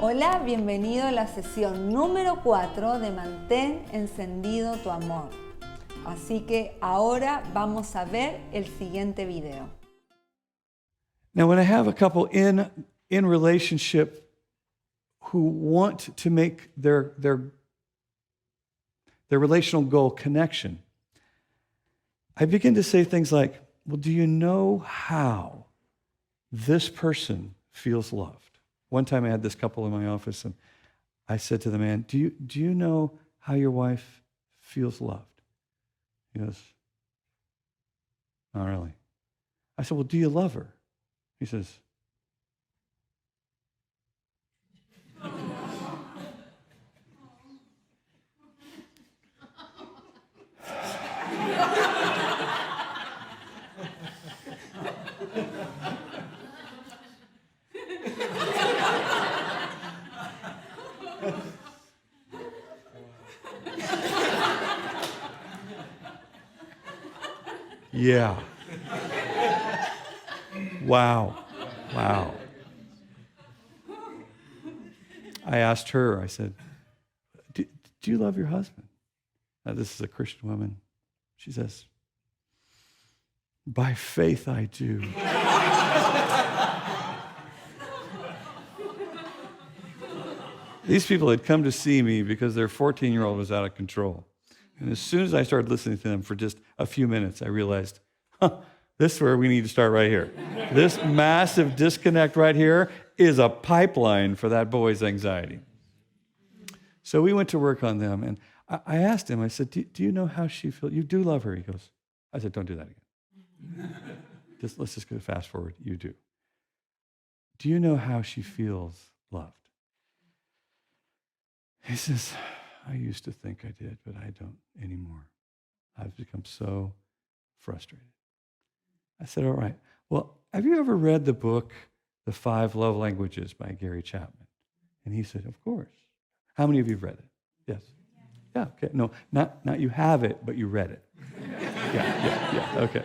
Hola, bienvenido a la sesión número 4 de Mantén, Encendido tu Amor. Así que ahora vamos a ver el siguiente video. Now, when I have a couple in relationship who want to make their relational goal connection, I begin to say things like, well, do you know how this person feels loved? One time I had this couple in my office, and I said to the man, do you know how your wife feels loved? He goes, not really. I said, well, do you love her? He says, yeah. Wow. I asked her, I said, do you love your husband? Now, this is a Christian woman. She says, by faith I do. These people had come to see me because their 14-year-old was out of control. And as soon as I started listening to them for just a few minutes, I realized, this is where we need to start right here. This massive disconnect right here is a pipeline for that boy's anxiety. So we went to work on them, and I asked him, I said, do you know how she feels? You do love her? He goes, I said, don't do that again. Let's just go fast forward. You do. Do you know how she feels loved? He says, I used to think I did, but I don't anymore. I've become so frustrated. I said, all right. Well, have you ever read the book, The 5 Love Languages by Gary Chapman? And he said, of course. How many of you have read it? Yes. Yeah, okay. No, not you have it, but you read it. Yeah, okay.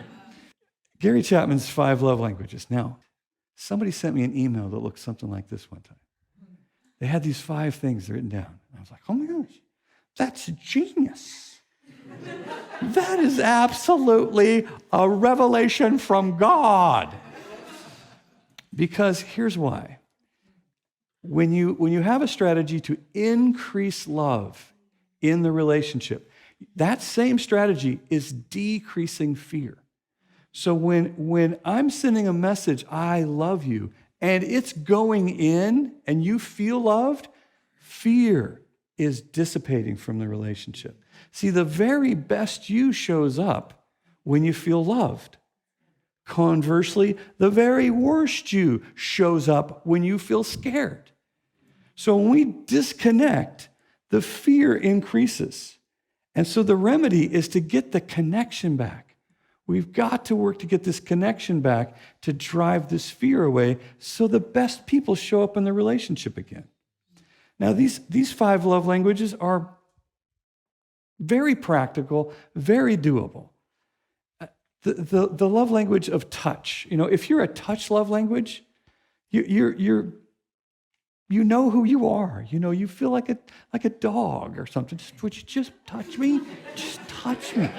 Gary Chapman's 5 Love Languages. Now, somebody sent me an email that looked something like this one time. They had these 5 things written down. I was like, oh my gosh, that's genius. That is absolutely a revelation from God. Because here's why. When you have a strategy to increase love in the relationship, that same strategy is decreasing fear. So when I'm sending a message, I love you, and it's going in and you feel loved, fear is dissipating from the relationship. See, the very best you shows up when you feel loved. Conversely, the very worst you shows up when you feel scared. So when we disconnect, the fear increases. And so the remedy is to get the connection back. We've got to work to get this connection back to drive this fear away so the best people show up in the relationship again. Now, these 5 love languages are very practical, very doable. The love language of touch. You know, if you're a touch love language, you know who you are. You know, you feel like a dog or something. Would you just touch me? Just touch me.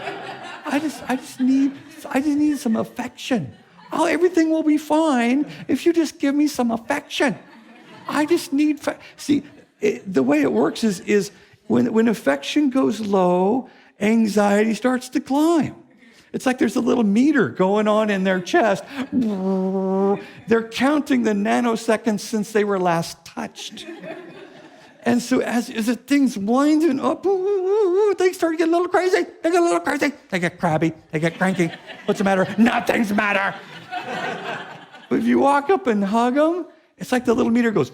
I just need some affection. Oh, everything will be fine if you just give me some affection. I just need the way it works is when affection goes low, anxiety starts to climb. It's like there's a little meter going on in their chest. They're counting the nanoseconds since they were last touched. And so as the thing's winding up, they start getting a little crazy. They get a little crazy. They get crabby. They get cranky. What's the matter? Nothing's the matter. But if you walk up and hug them, it's like the little meter goes,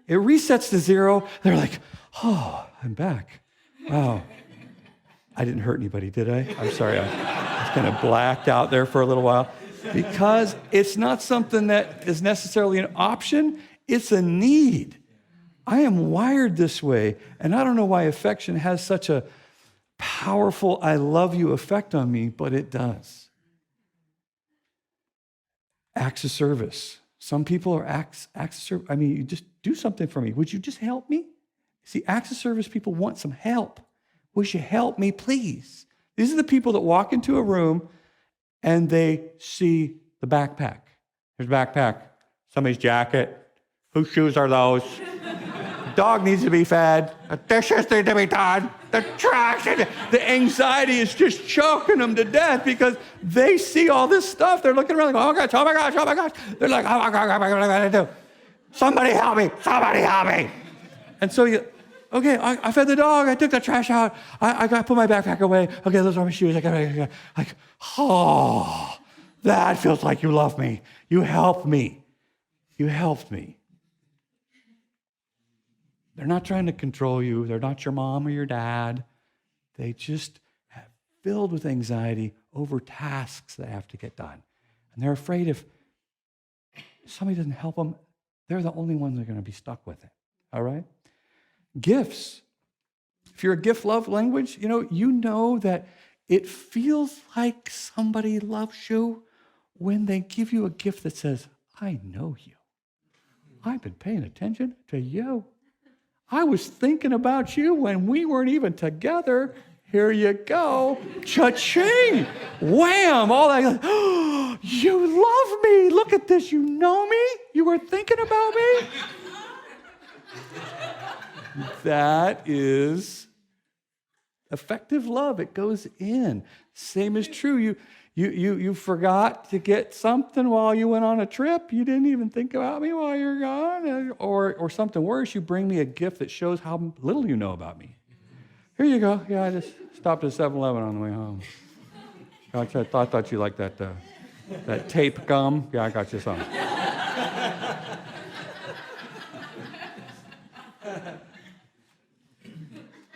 it resets to 0. They're like, oh, I'm back. Wow. I didn't hurt anybody, did I? I'm sorry. I was kind of blacked out there for a little while. Because it's not something that is necessarily an option. It's a need. I am wired this way, and I don't know why affection has such a powerful I love you effect on me, but it does. Acts of service. Some people are acts of service. I mean, you just do something for me. Would you just help me? See, acts of service people want some help. Would you help me, please? These are the people that walk into a room and they see the backpack. There's a backpack, somebody's jacket. Whose shoes are those? The dog needs to be fed. The dishes need to be done. The trash. The anxiety is just choking them to death because they see all this stuff. They're looking around like, oh my gosh, oh my gosh, oh my gosh. They're like, oh my God, what am I going to do? Somebody help me. Somebody help me. And so okay, I fed the dog. I took the trash out. I got to put my backpack away. Okay, those are my shoes. Like, oh, that feels like you love me. You helped me. You helped me. They're not trying to control you. They're not your mom or your dad. They just have filled with anxiety over tasks that have to get done. And they're afraid if somebody doesn't help them, they're the only ones that are going to be stuck with it. All right? Gifts. If you're a gift love language, you know that it feels like somebody loves you when they give you a gift that says, I know you. I've been paying attention to you. I was thinking about you when we weren't even together. Here you go. Cha-ching. Wham. All that. Oh, you love me. Look at this. You know me. You were thinking about me. That is effective love. It goes in. Same is true. You forgot to get something while you went on a trip. You didn't even think about me while you're gone. Or something worse, you bring me a gift that shows how little you know about me. Here you go. Yeah, I just stopped at 7-Eleven on the way home. I thought you liked that tape gum. Yeah, I got you some.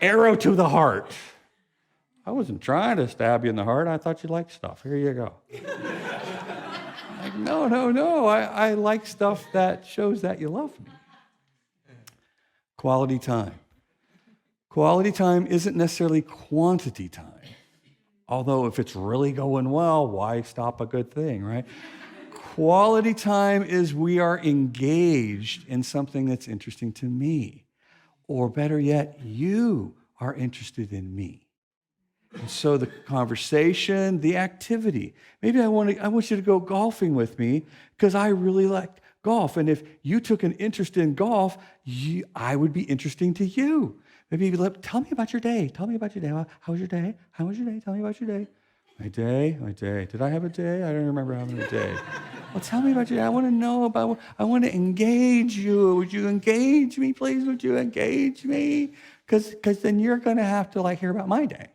Arrow to the heart. I wasn't trying to stab you in the heart. I thought you liked stuff. Here you go. Like, no. I like stuff that shows that you love me. Quality time. Quality time isn't necessarily quantity time. Although if it's really going well, why stop a good thing, right? Quality time is we are engaged in something that's interesting to me. Or better yet, you are interested in me. And so the conversation, the activity. Maybe I want you to go golfing with me because I really like golf. And if you took an interest in golf, I would be interesting to you. Maybe you'd be tell me about your day. Tell me about your day. How was your day? How was your day? Tell me about your day. My day. Did I have a day? I don't remember having a day. Well, tell me about your day. I want to know about, I want to engage you. Would you engage me, please? Would you engage me? Because then you're going to have to hear about my day.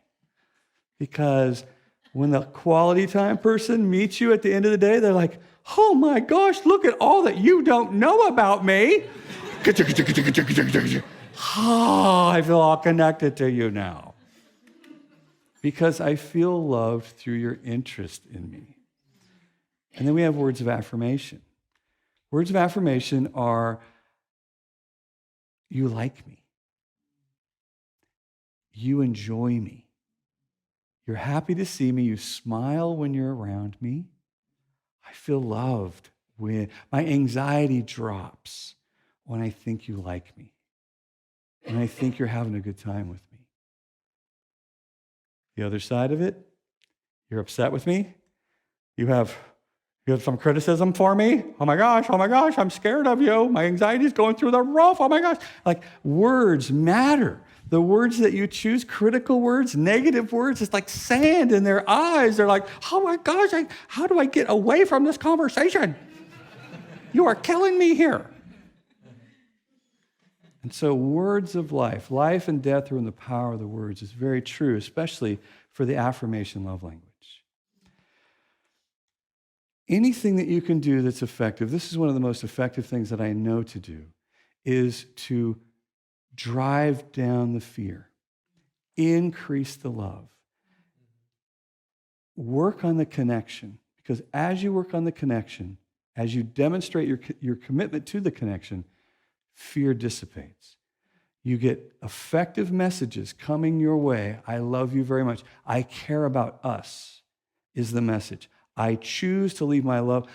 Because when the quality time person meets you at the end of the day, they're like, oh my gosh, look at all that you don't know about me. Oh, I feel all connected to you now. Because I feel loved through your interest in me. And then we have words of affirmation. Words of affirmation are, you like me. You enjoy me. You're happy to see me. You smile when you're around me. I feel loved when my anxiety drops when I think you like me. When I think you're having a good time with me. The other side of it, you're upset with me. You have some criticism for me. Oh my gosh, I'm scared of you. My anxiety is going through the roof. Oh my gosh. Words matter. The words that you choose, critical words, negative words, it's like sand in their eyes. They're like, oh my gosh, how do I get away from this conversation? You are killing me here. And so words of life and death are in the power of the words is very true, especially for the affirmation love language. Anything that you can do that's effective, this is one of the most effective things that I know to do, is to drive down the fear, increase the love, work on the connection. Because as you work on the connection, as you demonstrate your commitment to the connection, fear dissipates. You get effective messages coming your way. I love you very much. I care about us is the message. I choose to leave my love.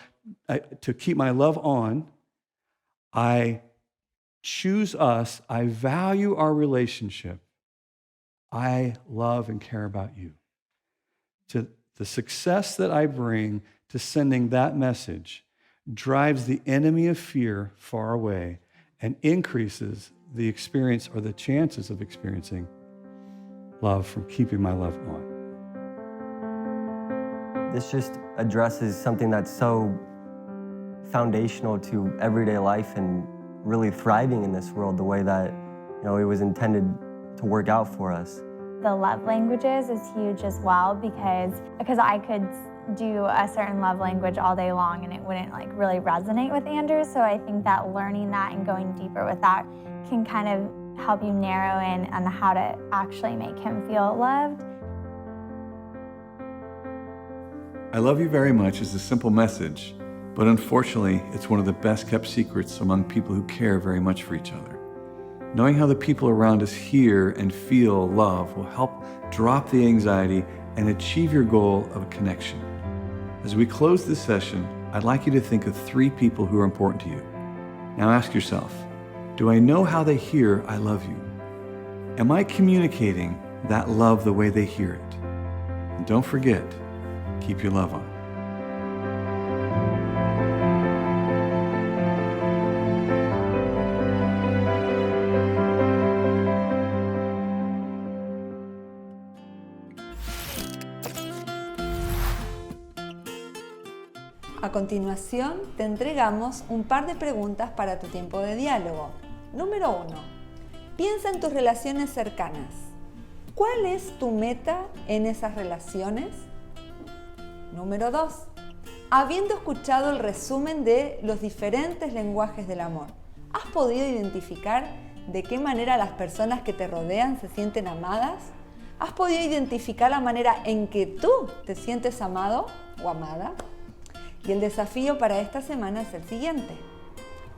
to keep my love on, I choose us. I value our relationship. I love and care about you. To the success that I bring to sending that message drives the enemy of fear far away and increases the experience or the chances of experiencing love from keeping my love on. This just addresses something that's so foundational to everyday life and really thriving in this world the way that, it was intended to work out for us. The love languages is huge as well because I could do a certain love language all day long and it wouldn't really resonate with Andrew. So I think that learning that and going deeper with that can kind of help you narrow in on how to actually make him feel loved. I love you very much is a simple message, but unfortunately, it's one of the best kept secrets among people who care very much for each other. Knowing how the people around us hear and feel love will help drop the anxiety and achieve your goal of a connection. As we close this session, I'd like you to think of 3 people who are important to you. Now ask yourself, do I know how they hear I love you? Am I communicating that love the way they hear it? And don't forget, keep your love on. A continuación, te entregamos un par de preguntas para tu tiempo de diálogo. Número 1. Piensa en tus relaciones cercanas. ¿Cuál es tu meta en esas relaciones? Número 2. Habiendo escuchado el resumen de los diferentes lenguajes del amor, ¿has podido identificar de qué manera las personas que te rodean se sienten amadas? ¿Has podido identificar la manera en que tú te sientes amado o amada? Y el desafío para esta semana es el siguiente.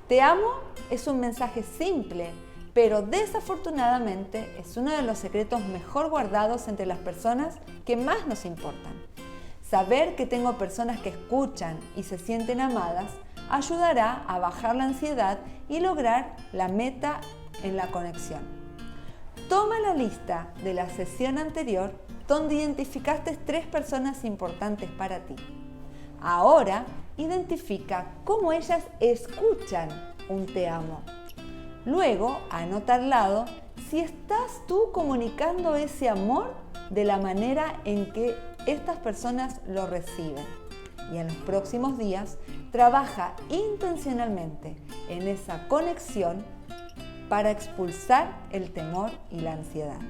Te amo es un mensaje simple, pero desafortunadamente es uno de los secretos mejor guardados entre las personas que más nos importan. Saber que tengo personas que escuchan y se sienten amadas ayudará a bajar la ansiedad y lograr la meta en la conexión. Toma la lista de la sesión anterior donde identificaste 3 personas importantes para ti. Ahora, identifica cómo ellas escuchan un te amo. Luego, anota al lado si estás tú comunicando ese amor de la manera en que estas personas lo reciben. Y en los próximos días, trabaja intencionalmente en esa conexión para expulsar el temor y la ansiedad.